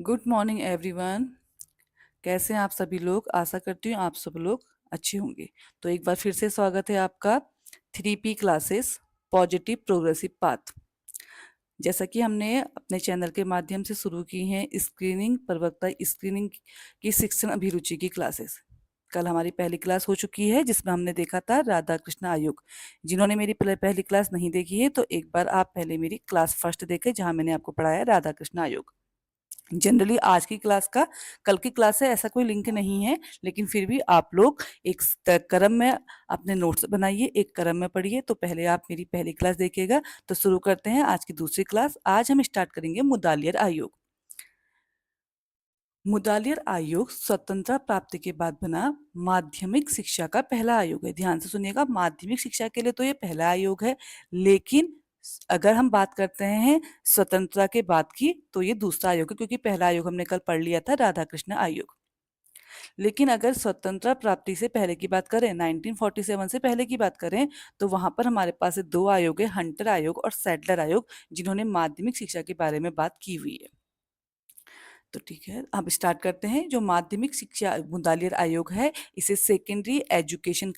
Good morning everyone. कैसे हैं आप सभी लोग? आशा करती हूँ आप सब लोग अच्छे होंगे। तो एक बार फिर से स्वागत है आपका 3P classes positive progressive path. जैसा कि हमने अपने चैनल के माध्यम से शुरू की हैं स्क्रीनिंग प्रवक्ता स्क्रीनिंग की शिक्षण अभिरुचि की क्लासेस। कल हमारी पहली क्लास हो चुकी है जिसमें हमने देखा था राधा कृष्ण आयोग। जिन्होंने मेरी पहली क्लास नहीं देखी है तो एक बार आप पहले मेरी क्लास फर्स्ट देखें जहां मैंने आपको पढ़ाया राधा कृष्ण आयोग। जनरली आज की क्लास का कल की क्लास से ऐसा कोई लिंक नहीं है, लेकिन फिर भी आप लोग एक क्रम में अपने नोट्स बनाइए, एक क्रम में पढ़िए। तो पहले आप मेरी पहली क्लास देखिएगा। तो शुरू करते हैं आज की दूसरी क्लास। आज हम स्टार्ट करेंगे मुदालियर आयोग। मुदालियर आयोग स्वतंत्रता प्राप्ति के बाद बना माध्यमिक शिक्षा का पहला आयोग है। ध्यान से सुनिएगा, माध्यमिक शिक्षा के लिए तो ये पहला आयोग है, लेकिन अगर हम बात करते हैं स्वतंत्रता के बाद की तो ये दूसरा आयोग है, क्योंकि पहला आयोग हमने कल पढ़ लिया था राधा कृष्ण आयोग। लेकिन अगर स्वतंत्रता प्राप्ति से पहले की बात करें, 1947 से पहले की बात करें, तो वहां पर हमारे पास दो आयोग है, हंटर आयोग और सैडलर आयोग, जिन्होंने माध्यमिक शिक्षा के बारे में बात की हुई है। तो ठीक है, अब स्टार्ट करते हैं। जो माध्यमिक शिक्षा मुदालियर आयोग है, इसे सेकेंडरी एजुकेशन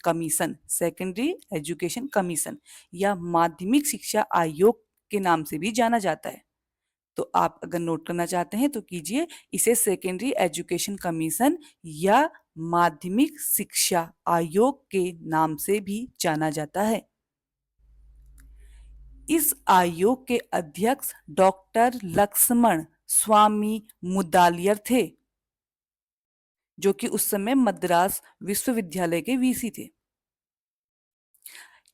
कमीशन या माध्यमिक शिक्षा आयोग के नाम से भी जाना जाता है। तो आप अगर नोट करना चाहते हैं तो कीजिए, इसे सेकेंडरी एजुकेशन कमीशन या माध्यमिक शिक्षा आयोग के नाम से भी जाना जाता है। इस आयोग के अध्यक्ष डॉक्टर लक्ष्मण स्वामी मुदालियर थे, जो कि उस समय मद्रास विश्वविद्यालय के वीसी थे।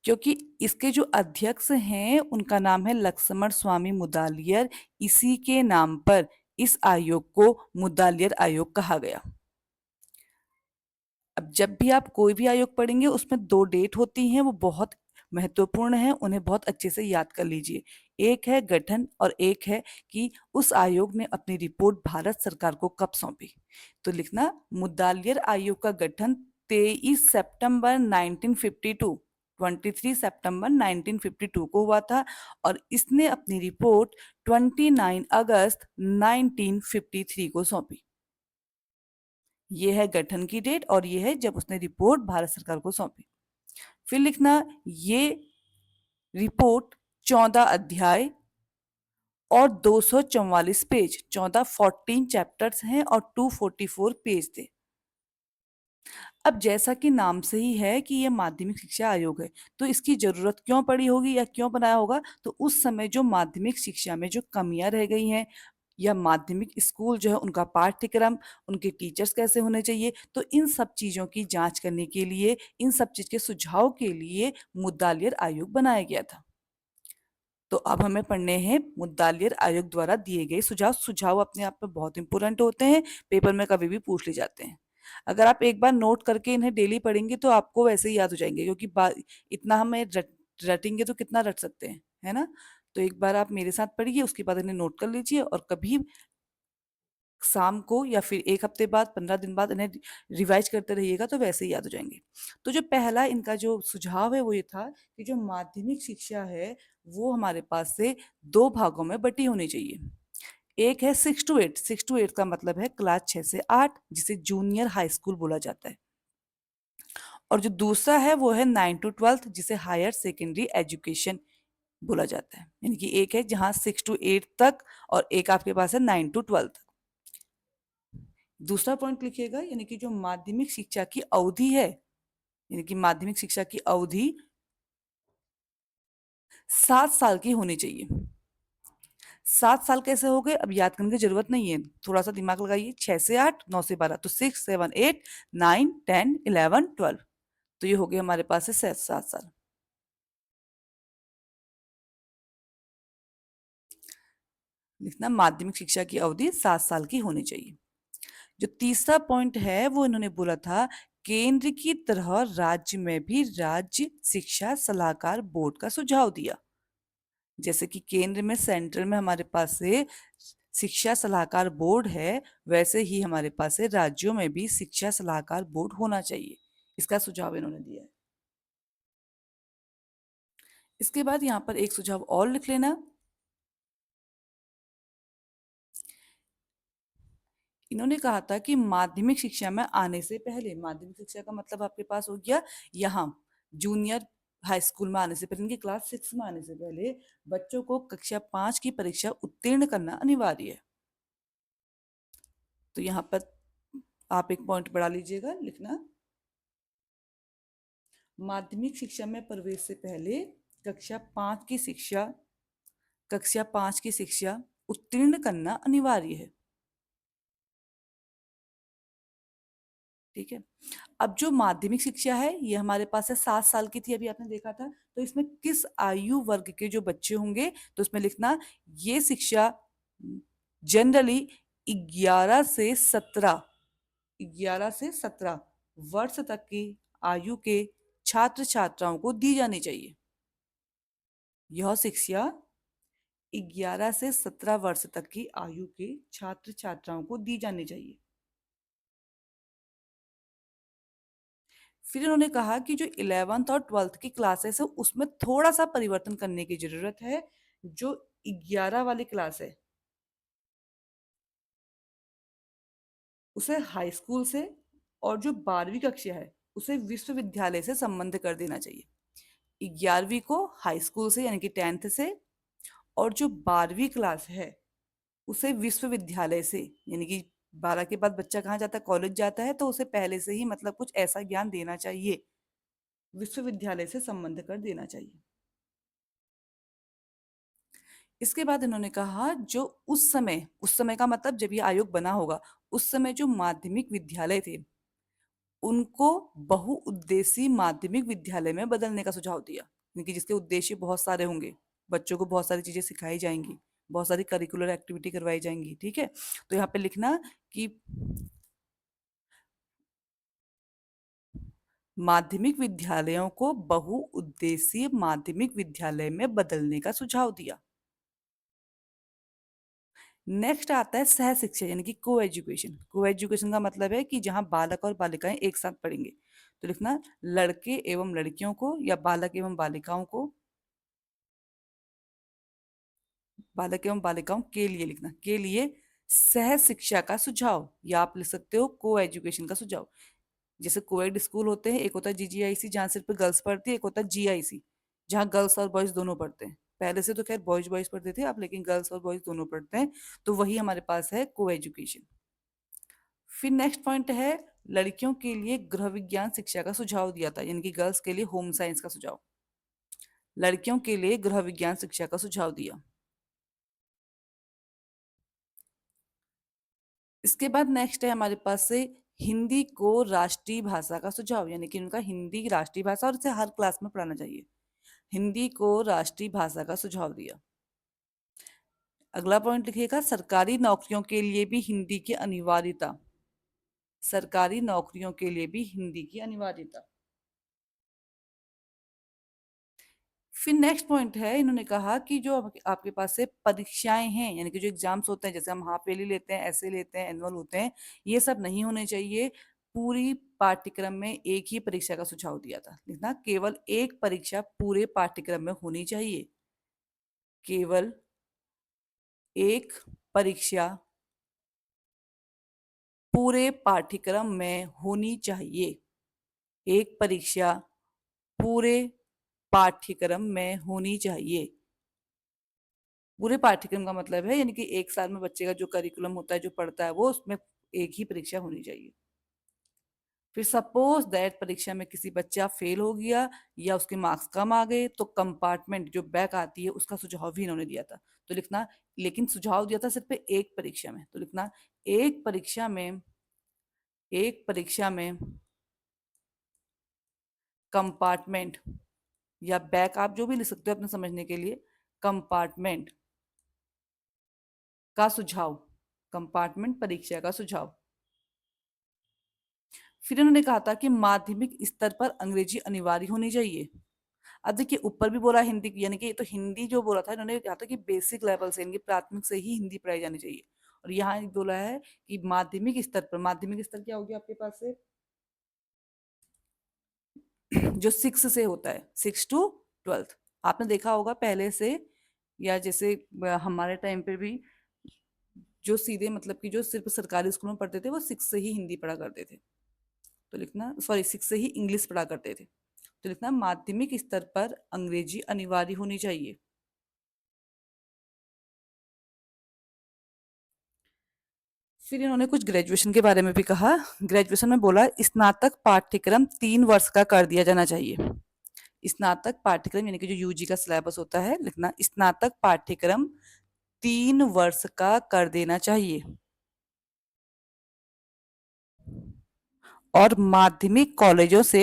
क्योंकि इसके जो अध्यक्ष हैं उनका नाम है लक्ष्मण स्वामी मुदालियर, इसी के नाम पर इस आयोग को मुदालियर आयोग कहा गया। अब जब भी आप कोई भी आयोग पढ़ेंगे उसमें दो डेट होती हैं, वो बहुत महत्वपूर्ण है, उन्हें बहुत अच्छे से याद कर लीजिए। एक है गठन और एक है कि उस आयोग ने अपनी रिपोर्ट भारत सरकार को कब सौंपी। तो लिखना, मुदालियर आयोग का गठन 23 सितंबर 1952 23 सितंबर 1952 को हुआ था और इसने अपनी रिपोर्ट 29 अगस्त 1953 को सौंपी। ये है गठन की डेट और ये है जब उसने रिपोर्ट भारत सरकार को सौंपी। फिर लिखना, ये रिपोर्ट 14 अध्याय और 244 पेज, 14 चैप्टर्स हैं और 244 पेज थे। अब जैसा कि नाम से ही है कि ये माध्यमिक शिक्षा आयोग है, तो इसकी जरूरत क्यों पड़ी होगी या क्यों बनाया होगा? तो उस समय जो माध्यमिक शिक्षा में जो कमियां रह गई हैं या माध्यमिक स्कूल जो है उनका पाठ्यक्रम, उनके टीचर्स कैसे होने चाहिए, तो इन सब चीजों की जांच करने के लिए, इन सब चीज के सुझाव के लिए मुदालियर आयोग बनाया गया था। तो अब हमें पढ़ने हैं मुदालियर आयोग द्वारा दिए गए सुझाव। सुझाव अपने आप में बहुत इंपॉर्टेंट होते हैं, पेपर में कभी भी पूछ ले जाते हैं। अगर आप एक बार नोट करके इन्हें डेली पढ़ेंगे तो आपको वैसे ही याद हो जाएंगे, क्योंकि इतना हमें रटेंगे तो कितना रट सकते हैं, है ना? तो एक बार आप मेरे साथ पढ़िए, उसके बाद इन्हें नोट कर लीजिए और कभी शाम को या फिर 1 हफ्ते बाद, 15 दिन बाद इन्हें रिवाइज करते रहिएगा तो वैसे ही याद हो जाएंगे। तो जो पहला इनका जो सुझाव है वो ये था कि जो माध्यमिक शिक्षा है वो हमारे पास से दो भागों में बटी होनी चाहिए। एक है 6 to 8, 6 to 8 का मतलब है क्लास 6 से 8, जिसे जूनियर हाई स्कूल बोला जाता है। और जो दूसरा है वो है 9 to 12, जिसे हायर सेकेंडरी एजुकेशन बोला जाता है। यानी कि एक है जहाँ 6 to 8 तक और एक आपके पास है 9 to 12 तक। दूसरा पॉइंट लिखिएगा, यानी कि जो माध्यमिक शिक्षा की अवधि है, यानी कि माध्यमिक शिक्षा की अवधि 7 साल की होनी चाहिए। 7 साल कैसे हो गए? अब याद करने की जरूरत नहीं है, थोड़ा सा दिमाग लगाइए। 6 से 8, 9 से 12, तो 6, 7, 8, 9, 10, 11, 12। तो ये हो गए हमारे पास है 7 साल। लिखना, माध्यमिक शिक्षा की अवधि 7 साल की होनी चाहिए। जो तीसरा पॉइंट है वो इन्होंने बोला था, केंद्र की तरह राज्य में भी राज्य शिक्षा सलाहकार बोर्ड का सुझाव दिया। जैसे कि केंद्र में, सेंट्रल में हमारे पास से शिक्षा सलाहकार बोर्ड है, वैसे ही हमारे पास से राज्यों में भी शिक्षा सलाहकार बोर्ड होना चाहिए। इसका सुझाव इन्होंने दिया है। इसके बाद यहाँ पर एक सुझाव और लिख लेना, इन्होंने कहा था कि माध्यमिक शिक्षा में आने से पहले, माध्यमिक शिक्षा का मतलब आपके पास हो गया यहाँ जूनियर हाई स्कूल में आने से पहले, इनकी क्लास 6 में आने से पहले बच्चों को कक्षा 5 की परीक्षा उत्तीर्ण करना अनिवार्य है। तो यहाँ पर आप एक पॉइंट बढ़ा लीजिएगा, लिखना माध्यमिक शिक्षा में प्रवेश से पहले कक्षा 5 की शिक्षा उत्तीर्ण करना अनिवार्य है। ठीक है। अब जो माध्यमिक शिक्षा है ये हमारे पास है 7 साल की थी, अभी आपने देखा था। तो इसमें किस आयु वर्ग के जो बच्चे होंगे, तो उसमें लिखना ये शिक्षा जनरली 11 से 17 वर्ष तक की आयु के छात्र छात्राओं को दी जानी चाहिए। यह शिक्षा 11 से 17 वर्ष तक की आयु के छात्र छात्राओं को दी जानी चाहिए। फिर इन्होंने कहा कि जो 11th और 12th की क्लासेस है उसमें थोड़ा सा परिवर्तन करने की जरूरत है। जो 11 वाली क्लास है उसे हाई स्कूल से, और जो 12वीं कक्षा है उसे विश्वविद्यालय से संबंध कर देना चाहिए। 11वीं को हाई स्कूल से यानी कि 10th से, और जो 12वीं क्लास है उसे विश्वविद्यालय से, यानी कि 12 के बाद बच्चा कहाँ जाता है, कॉलेज जाता है, तो उसे पहले से ही मतलब कुछ ऐसा ज्ञान देना चाहिए, विश्वविद्यालय से संबंध कर देना चाहिए। इसके बाद इन्होंने कहा जो उस समय का मतलब जब ये आयोग बना होगा, उस समय जो माध्यमिक विद्यालय थे उनको बहुउद्देशीय माध्यमिक विद्यालय में बदलने का सुझाव दिया, यानी कि जिसके उद्देश्य बहुत सारे होंगे, बच्चों को बहुत सारी चीजें सिखाई जाएंगी, बहुत सारी करिकुलर एक्टिविटी करवाई जाएंगी। ठीक है। तो यहाँ पे लिखना कि माध्यमिक विद्यालयों को बहुउद्देशीय माध्यमिक विद्यालय में बदलने का सुझाव दिया। नेक्स्ट आता है सह शिक्षा यानी कि को एजुकेशन। को एजुकेशन का मतलब है कि जहां बालक और बालिकाएं एक साथ पढ़ेंगे। तो लिखना लड़के एवं लड़कियों को या बालक एवं बालिकाओं को, बालक एवं बालिकाओं के लिए, लिखना के लिए सह शिक्षा का सुझाव, या आप लिख सकते हो को एजुकेशन का सुझाव। जैसे कोएड स्कूल होते हैं, एक होता है जीजीआईसी जहाँ सिर्फ गर्ल्स पढ़ती है, एक होता है जीआईसी जहाँ गर्ल्स और बॉयज दोनों पढ़ते हैं। पहले से तो खैर बॉयज बॉयज पढ़ते थे अब, लेकिन गर्ल्स और बॉयज दोनों पढ़ते हैं। तो वही हमारे पास है को एजुकेशन। फिर नेक्स्ट पॉइंट है लड़कियों के लिए गृह विज्ञान शिक्षा का सुझाव दिया था, यानी कि गर्ल्स के लिए होम साइंस का सुझाव, लड़कियों के लिए गृह विज्ञान शिक्षा का सुझाव दिया। इसके बाद नेक्स्ट है हमारे पास से हिंदी को राष्ट्रीय भाषा का सुझाव, यानी कि उनका हिंदी राष्ट्रीय भाषा और इसे हर क्लास में पढ़ाना चाहिए। हिंदी को राष्ट्रीय भाषा का सुझाव दिया। अगला पॉइंट लिखिएगा सरकारी नौकरियों के लिए भी हिंदी की अनिवार्यता, सरकारी नौकरियों के लिए भी हिंदी की अनिवार्यता। फिर नेक्स्ट पॉइंट है इन्होंने कहा कि जो आपके पास से परीक्षाएं हैं, यानी कि जो एग्जाम्स होते हैं, जैसे हम हाफ ईयरली लेते हैं, ऐसे लेते हैं, एनुअल होते हैं, ये सब नहीं होने चाहिए। पूरी पाठ्यक्रम में एक ही परीक्षा का सुझाव दिया था, लिखना केवल एक परीक्षा पूरे पाठ्यक्रम में होनी चाहिए, केवल एक परीक्षा पूरे पाठ्यक्रम में होनी चाहिए, एक परीक्षा पूरे पाठ्यक्रम में होनी चाहिए। पूरे पाठ्यक्रम का मतलब है यानी कि एक साल में बच्चे का जो करिकुलम होता है, जो पढ़ता है, वो उसमें एक ही परीक्षा होनी चाहिए। फिर सपोज दैट परीक्षा में किसी बच्चा फेल हो गया या उसके मार्क्स कम आ गए, तो कंपार्टमेंट जो बैक आती है उसका सुझाव भी इन्होंने दिया था। तो लिखना, लेकिन सुझाव दिया था सिर्फ एक परीक्षा में, तो लिखना एक परीक्षा में, एक परीक्षा में कंपार्टमेंट या बैक, आप जो भी लिख सकते हो अपने समझने के लिए, कंपार्टमेंट का सुझाव, कंपार्टमेंट परीक्षा का सुझाव। फिर उन्होंने कहा था कि माध्यमिक स्तर पर अंग्रेजी अनिवार्य होनी चाहिए। अब देखिए ऊपर भी बोला हिंदी की, यानी कि तो हिंदी जो बोला था इन्होंने, कहा था कि बेसिक लेवल से, यानी कि प्राथमिक से ही हिंदी पढ़ाई जानी चाहिए। और यहाँ बोला है कि माध्यमिक स्तर पर, माध्यमिक स्तर क्या हो गया आपके पास से जो 6 से होता है, 6 to 12th। आपने देखा होगा पहले से, या जैसे हमारे टाइम पे भी जो सीधे मतलब कि जो सिर्फ सरकारी स्कूल में पढ़ते थे वो 6 से ही हिंदी पढ़ा करते थे। तो लिखना, सॉरी, 6 से ही इंग्लिश पढ़ा करते थे। तो लिखना माध्यमिक स्तर पर अंग्रेजी अनिवार्य होनी चाहिए। फिर इन्होंने कुछ ग्रेजुएशन के बारे में भी कहा। ग्रेजुएशन में बोला स्नातक पाठ्यक्रम 3 वर्ष का कर दिया जाना चाहिए। स्नातक पाठ्यक्रम यानी कि जो यूजी का सिलेबस होता है, लिखना स्नातक पाठ्यक्रम 3 वर्ष का कर देना चाहिए। और माध्यमिक कॉलेजों से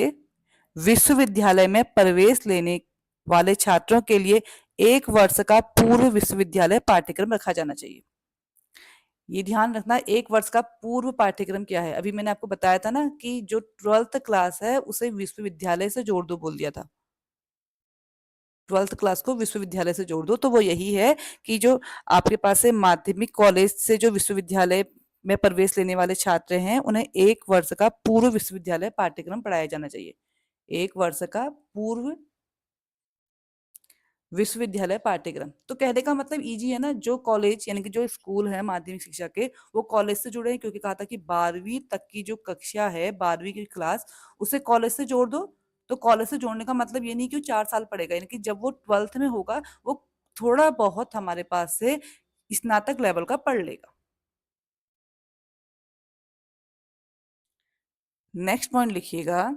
विश्वविद्यालय में प्रवेश लेने वाले छात्रों के लिए 1 वर्ष का पूर्व विश्वविद्यालय पाठ्यक्रम रखा जाना चाहिए। ये ध्यान रखना, 1 वर्ष का पूर्व पाठ्यक्रम क्या है। अभी मैंने आपको बताया था ना कि जो 12th क्लास है उसे विश्वविद्यालय से जोड़ दो बोल दिया था। 12th क्लास को विश्वविद्यालय से जोड़ दो, तो वो यही है कि जो आपके पास है माध्यमिक कॉलेज से जो विश्वविद्यालय में प्रवेश लेने वाले छात्र हैं उन्हें 1 वर्ष का पूर्व विश्वविद्यालय पाठ्यक्रम पढ़ाया जाना चाहिए। 1 वर्ष का पूर्व विश्वविद्यालय पाठ्यक्रम। तो कहने का मतलब इजी है ना, जो कॉलेज यानी कि जो स्कूल है माध्यमिक शिक्षा के, वो कॉलेज से जुड़े हैं, क्योंकि कहा था कि 12वीं तक की जो कक्षा है, 12वीं की क्लास, उसे कॉलेज से जोड़ दो। तो कॉलेज से जोड़ने का मतलब ये नहीं कि वो 4 साल पढ़ेगा, यानी कि जब वो 12th में होगा वो थोड़ा बहुत हमारे पास से स्नातक लेवल का पढ़ लेगा। नेक्स्ट पॉइंट लिखिएगा,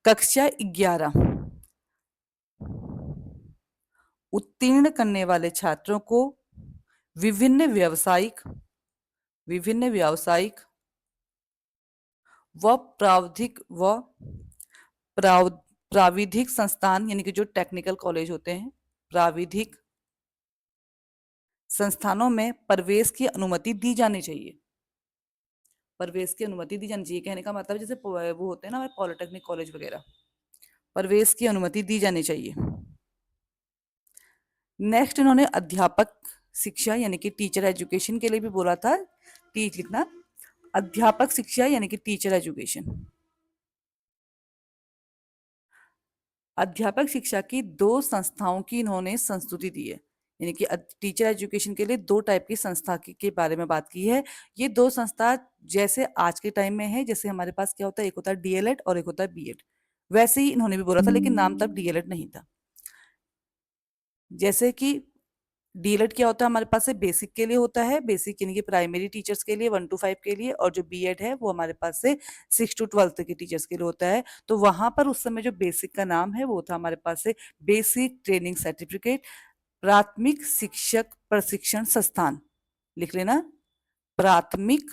कक्षा 11 उत्तीर्ण करने वाले छात्रों को विभिन्न व्यावसायिक विभिन्न व्यावसायिक व प्राव- प्राविधिक संस्थान यानी कि जो टेक्निकल कॉलेज होते हैं, प्राविधिक संस्थानों में प्रवेश की अनुमति दी जानी चाहिए। प्रवेश की अनुमति दी जानी चाहिए कहने का मतलब जैसे वो होते हैं ना पॉलिटेक्निक कॉलेज वगैरह, प्रवेश की अनुमति दी जानी चाहिए। नेक्स्ट इन्होंने अध्यापक शिक्षा यानी कि टीचर एजुकेशन के लिए भी बोला था। टीच लिखना, अध्यापक शिक्षा यानी कि टीचर एजुकेशन। अध्यापक शिक्षा की 2 संस्थाओं की इन्होंने संस्तुति दी है, यानी कि टीचर एजुकेशन के लिए 2 टाइप की संस्था के बारे में बात की है। ये 2 संस्था जैसे आज के टाइम में है, जैसे हमारे पास क्या होता है, एक होता है डीएलएड और एक होता है बीएड, वैसे ही इन्होंने भी बोला था, लेकिन नाम तब डीएलएड नहीं था। जैसे कि डीएलएड क्या होता है हमारे पास से बेसिक के लिए होता है, बेसिक यानी कि प्राइमरी टीचर्स के लिए 1 to 5 के लिए, और जो बीएड है वो हमारे पास से 6 to 12 के टीचर्स के लिए होता है। तो वहां पर उस समय जो बेसिक का नाम है वो था हमारे पास से बेसिक ट्रेनिंग सर्टिफिकेट प्राथमिक शिक्षक प्रशिक्षण संस्थान। लिख लेना, प्राथमिक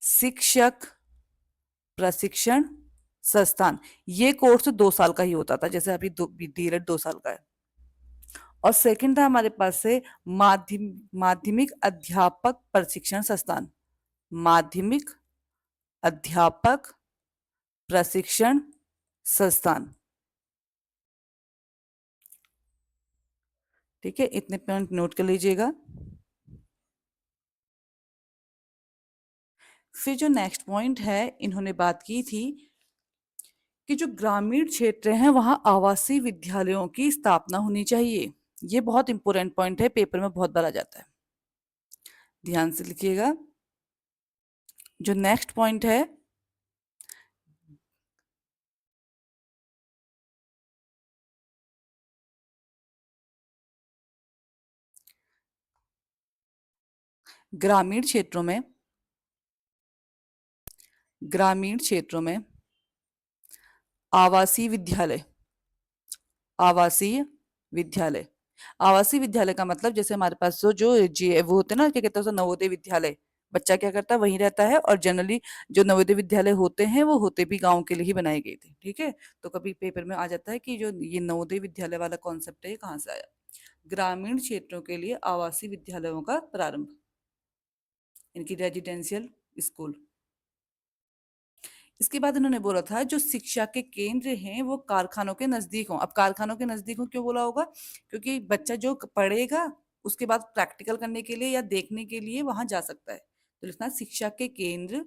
शिक्षक प्रशिक्षण संस्थान। ये कोर्स 2 साल का ही होता था, जैसे अभी डीएलएड 2 साल का है। और सेकंड था हमारे पास से माध्यमिक अध्यापक प्रशिक्षण संस्थान, माध्यमिक अध्यापक प्रशिक्षण संस्थान। ठीक है, इतने पॉइंट नोट कर लीजिएगा। फिर जो नेक्स्ट पॉइंट है इन्होंने बात की थी कि जो ग्रामीण क्षेत्र हैं वहां आवासीय विद्यालयों की स्थापना होनी चाहिए। ये बहुत इंपॉर्टेंट पॉइंट है, पेपर में बहुत बार आ जाता है, ध्यान से लिखिएगा। जो नेक्स्ट पॉइंट है, ग्रामीण क्षेत्रों में ग्रामीण क्षेत्रों में आवासीय विद्यालय आवासीय विद्यालय आवासीय विद्यालय का मतलब जैसे हमारे पास जो जे वो होते हैं ना, क्या कहते हैं उसे, नवोदय विद्यालय। बच्चा क्या करता है, वहीं रहता है, और जनरली जो नवोदय विद्यालय होते हैं वो होते भी गांव के लिए ही बनाए गए थे। ठीक है, तो कभी पेपर में आ जाता है कि जो ये नवोदय विद्यालय वाला कॉन्सेप्ट है ये कहाँ से आया। ग्रामीण क्षेत्रों के लिए आवासीय विद्यालयों का प्रारंभ, इनकी रेजिडेंशियल स्कूल। इसके बाद इन्होंने बोला था जो शिक्षा के केंद्र हैं वो कारखानों के नजदीक हों। अब कारखानों के नजदीक हो क्यों बोला होगा, क्योंकि बच्चा जो पढ़ेगा उसके बाद प्रैक्टिकल करने के लिए या देखने के लिए वहां जा सकता है। तो लिखना शिक्षा के केंद्र,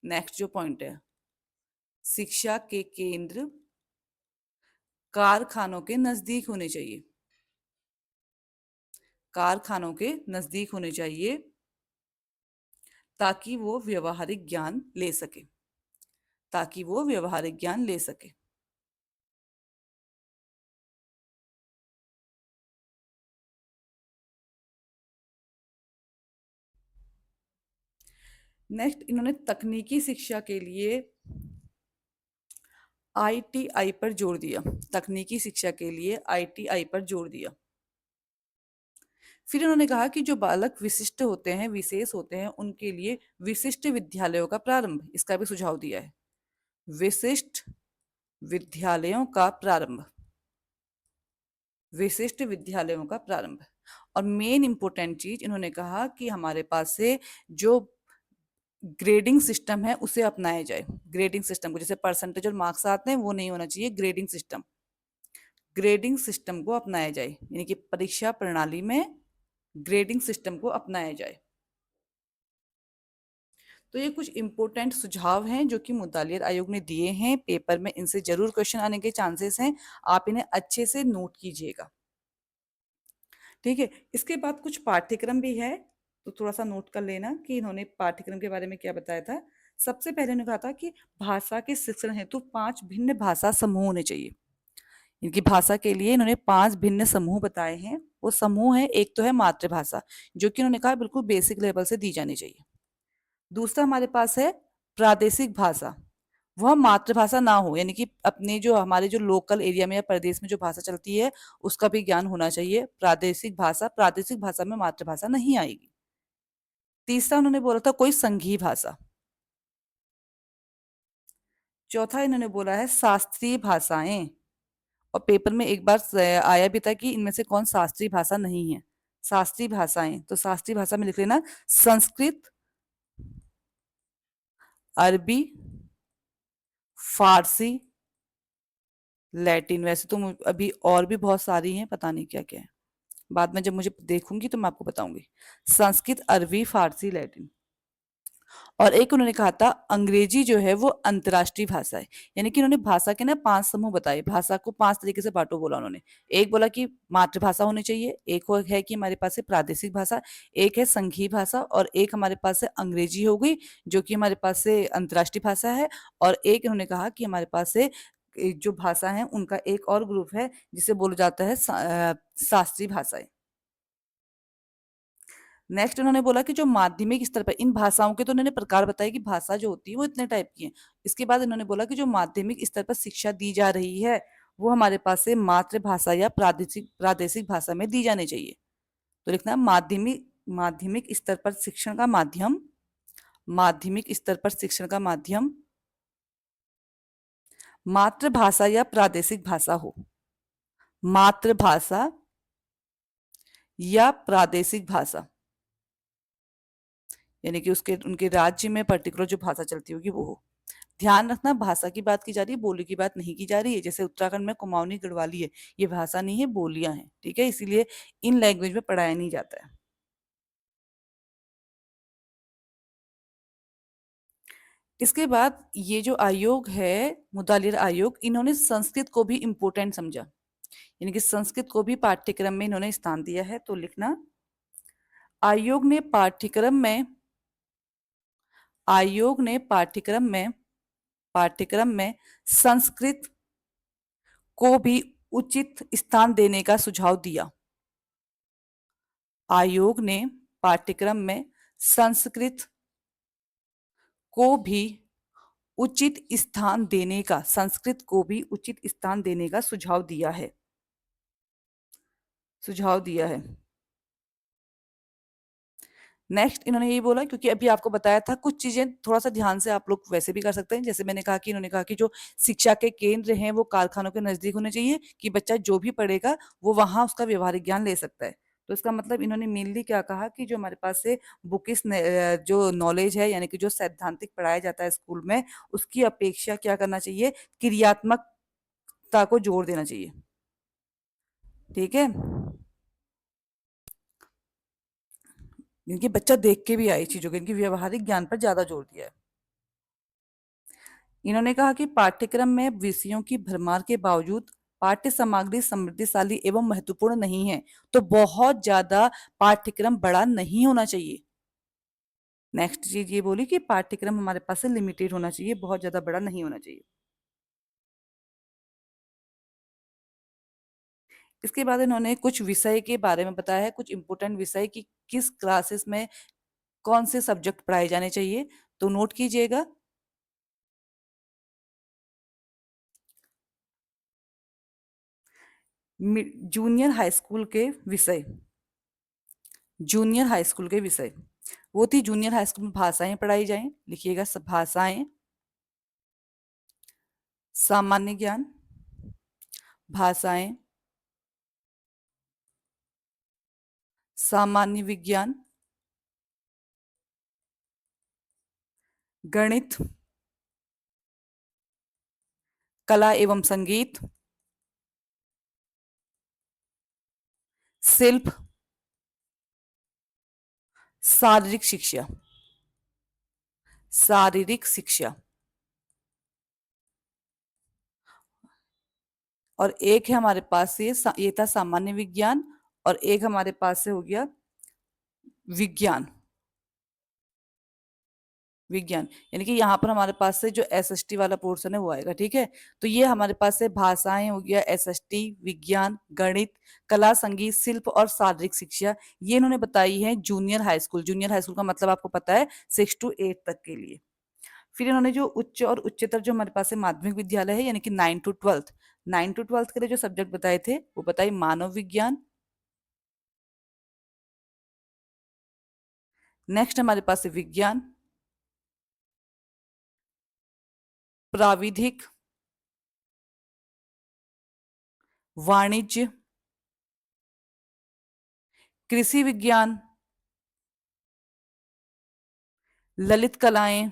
नेक्स्ट जो पॉइंट है, शिक्षा के केंद्र कारखानों के नजदीक होने चाहिए। कारखानों के नजदीक होने चाहिए ताकि वो व्यवहारिक ज्ञान ले सके, ताकि वो व्यवहारिक ज्ञान ले सके। नेक्स्ट इन्होंने तकनीकी शिक्षा के लिए आईटीआई पर जोर दिया, तकनीकी शिक्षा के लिए आईटीआई पर जोर दिया। फिर उन्होंने कहा कि जो बालक विशिष्ट होते हैं, विशेष होते हैं, उनके लिए विशिष्ट विद्यालयों का प्रारंभ, इसका भी सुझाव दिया है। विशिष्ट विद्यालयों का प्रारंभ, विशिष्ट विद्यालयों का प्रारंभ। और मेन इंपॉर्टेंट चीज इन्होंने कहा कि हमारे पास से जो ग्रेडिंग सिस्टम है उसे अपनाया जाए। ग्रेडिंग सिस्टम को, जैसे परसेंटेज और मार्क्स आते हैं, वो नहीं होना चाहिए, ग्रेडिंग सिस्टम, ग्रेडिंग सिस्टम को अपनाया जाए, यानी कि परीक्षा प्रणाली में ग्रेडिंग सिस्टम को अपनाया जाए। तो ये कुछ इंपॉर्टेंट सुझाव हैं जो कि मुतालियत आयोग ने दिए हैं पेपर में, इनसे जरूर क्वेश्चन आने के चांसेस हैं, आप इन्हें अच्छे से नोट कीजिएगा। ठीक है, इसके बाद कुछ पाठ्यक्रम भी है, तो थोड़ा सा नोट कर लेना कि इन्होंने पाठ्यक्रम के बारे में क्या बताया था। सबसे पहले उन्होंने कहा था कि भाषा के शिक्षण हेतु 5 भिन्न भाषा समूह होने चाहिए। इनकी भाषा के लिए इन्होंने 5 भिन्न समूह बताए हैं। वो समूह है, एक तो है मातृभाषा, जो कि उन्होंने कहा बिल्कुल बेसिक लेवल से दी जानी चाहिए। दूसरा हमारे पास है प्रादेशिक भाषा, वह मातृभाषा ना हो, यानी कि अपने जो हमारे जो लोकल एरिया में या प्रदेश में जो भाषा चलती है उसका भी ज्ञान होना चाहिए। प्रादेशिक भाषा, प्रादेशिक भाषा में मातृभाषा नहीं आएगी। तीसरा उन्होंने बोला था कोई संघीय भाषा। चौथा इन्होंने बोला है शास्त्रीय भाषाएं, और पेपर में एक बार आया भी था कि इनमें से कौन शास्त्रीय भाषा नहीं है। शास्त्रीय भाषाएं, तो शास्त्रीय भाषा में लिख लेना संस्कृत, अरबी, फारसी, लैटिन। वैसे तो अभी और भी बहुत सारी हैं, पता नहीं क्या क्या है, बाद में जब मुझे देखूंगी तो मैं आपको बताऊंगी। संस्कृत, अरबी, फारसी, लैटिन। और एक उन्होंने कहा था अंग्रेजी जो है वो अंतर्राष्ट्रीय भाषा है, यानी कि उन्होंने भाषा के ना 5 समूह बताए, भाषा को 5 तरीके से बांटो बोला उन्होंने। एक बोला कि मातृभाषा होनी चाहिए, एक है कि हमारे पास है प्रादेशिक भाषा, एक है संघीय भाषा, और एक हमारे पास है अंग्रेजी हो गई जो कि हमारे पास से अंतर्राष्ट्रीय भाषा है, और एक इन्होंने कहा कि हमारे पास से जो भाषा है उनका एक और ग्रुप है जिसे बोला जाता है शास्त्रीय भाषाएं। नेक्स्ट उन्होंने बोला कि जो माध्यमिक स्तर पर इन भाषाओं के, तो उन्होंने प्रकार बताए कि भाषा जो होती है वो इतने टाइप की है। इसके बाद इन्होंने बोला कि जो माध्यमिक स्तर पर शिक्षा दी जा रही है वो हमारे पास से मातृभाषा या प्रादेशिक प्रादेशिक भाषा में दी जानी चाहिए। तो लिखना माध्यमिक, माध्यमिक स्तर पर शिक्षण का माध्यम, माध्यमिक स्तर पर शिक्षण का माध्यम मातृभाषा या प्रादेशिक भाषा हो, मातृभाषा या प्रादेशिक भाषा, यानी कि उसके उनके राज्य में पर्टिकुलर जो भाषा चलती होगी वो हो। ध्यान रखना भाषा की बात की जा रही है, बोली की बात नहीं की जा रही है। जैसे उत्तराखंड में कुमाऊनी गढ़वाली है, ये भाषा नहीं है, बोलियां हैं, ठीक है, इसीलिए इन लैंग्वेज में पढ़ाया नहीं जाता है। इसके बाद ये जो आयोग है मुतालिर आयोग, इन्होंने संस्कृत को भी इम्पोर्टेंट समझा, यानी कि संस्कृत को भी पाठ्यक्रम में इन्होंने स्थान दिया है। तो लिखना आयोग ने पाठ्यक्रम में, आयोग ने पाठ्यक्रम में, पाठ्यक्रम में संस्कृत को भी उचित स्थान देने का सुझाव दिया। आयोग ने पाठ्यक्रम में संस्कृत को भी उचित स्थान देने का, संस्कृत को भी उचित स्थान देने का सुझाव दिया है, सुझाव दिया है। नेक्स्ट इन्होंने यही बोला, क्योंकि अभी आपको बताया था कुछ चीजें थोड़ा सा ध्यान से आप लोग वैसे भी कर सकते हैं। जैसे मैंने कहा कि इन्होंने कहा कि जो शिक्षा के केंद्र हैं वो कारखानों के नजदीक होने चाहिए, कि बच्चा जो भी पढ़ेगा वो वहां उसका व्यवहारिक ज्ञान ले सकता है। तो इसका मतलब इन्होंने मेनली क्या कहा कि जो हमारे पास से बुकिस जो नॉलेज है, यानी कि जो सैद्धांतिक पढ़ाया जाता है स्कूल में, उसकी अपेक्षा क्या करना चाहिए, क्रियात्मकता को जोर देना चाहिए। ठीक है, इनके बच्चा देख के भी आए चीजों को, इनकी व्यवहारिक ज्ञान पर ज्यादा जोर दिया है। इन्होंने कहा कि पाठ्यक्रम में विषयों की भरमार के बावजूद पाठ्य सामग्री समृद्धिशाली एवं महत्वपूर्ण नहीं है। तो बहुत ज्यादा पाठ्यक्रम बड़ा नहीं होना चाहिए। नेक्स्ट चीज ये बोली कि पाठ्यक्रम हमारे पास से लिमिटेड होना चाहिए, बहुत ज्यादा बड़ा नहीं होना चाहिए। इसके बाद इन्होंने कुछ विषय के बारे में बताया है, कुछ इंपॉर्टेंट विषय कि किस क्लासेस में कौन से सब्जेक्ट पढ़ाए जाने चाहिए, तो नोट कीजिएगा। जूनियर हाई स्कूल के विषय, जूनियर हाई स्कूल के विषय वो थी जूनियर हाई स्कूल में भाषाएं पढ़ाई जाएं, लिखिएगा सब भाषाएं, सामान्य ज्ञान, भाषाएं, सामान्य विज्ञान, गणित, कला एवं संगीत, शिल्प, शारीरिक शिक्षा, शारीरिक शिक्षा। और एक है हमारे पास ये था सामान्य विज्ञान, और एक हमारे पास से हो गया विज्ञान, विज्ञान। यानी कि यहाँ पर हमारे पास से जो एसएसटी वाला पोर्शन है वो आएगा, ठीक है। तो ये हमारे पास से भाषाएं हो गया, एसएसटी, विज्ञान, गणित, कला, संगीत, शिल्प और शारीरिक शिक्षा, ये इन्होंने बताई है junior high school. Junior high school का मतलब आपको पता है 6 to 8 तक के लिए। फिर इन्होंने जो उच्च और उच्चतर जो हमारे पास है माध्यमिक विद्यालय है, यानी कि 9 to 12, 9 to 12 के लिए जो सब्जेक्ट बताए थे वो बताइए मानव विज्ञान। नेक्स्ट हमारे पास है विज्ञान, प्राविधिक, वाणिज्य, कृषि विज्ञान, ललित कलाएं,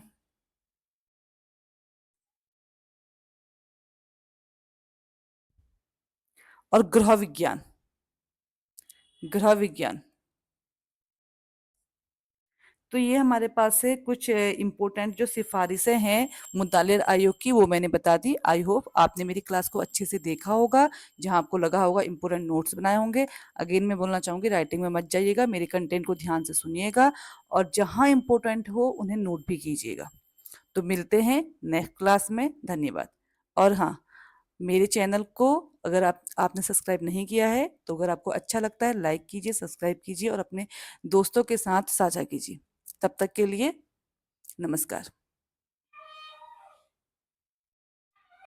और गृह विज्ञान, गृह विज्ञान। तो ये हमारे पास से कुछ इंपॉर्टेंट जो सिफारिशें हैं मुतालिर आयोग की वो मैंने बता दी। आई होप आपने मेरी क्लास को अच्छे से देखा होगा, जहां आपको लगा होगा इंपॉर्टेंट नोट्स बनाए होंगे। अगेन मैं बोलना चाहूंगी राइटिंग में मत जाइएगा, मेरे कंटेंट को ध्यान से सुनिएगा और जहां इंपॉर्टेंट हो उन्हें नोट भी कीजिएगा। तो मिलते हैं नेक्स्ट क्लास में, धन्यवाद। और हाँ, मेरे चैनल को अगर आपने सब्सक्राइब नहीं किया है तो अगर आपको अच्छा लगता है लाइक कीजिए, सब्सक्राइब कीजिए और अपने दोस्तों के साथ साझा कीजिए। तब तक के लिए नमस्कार।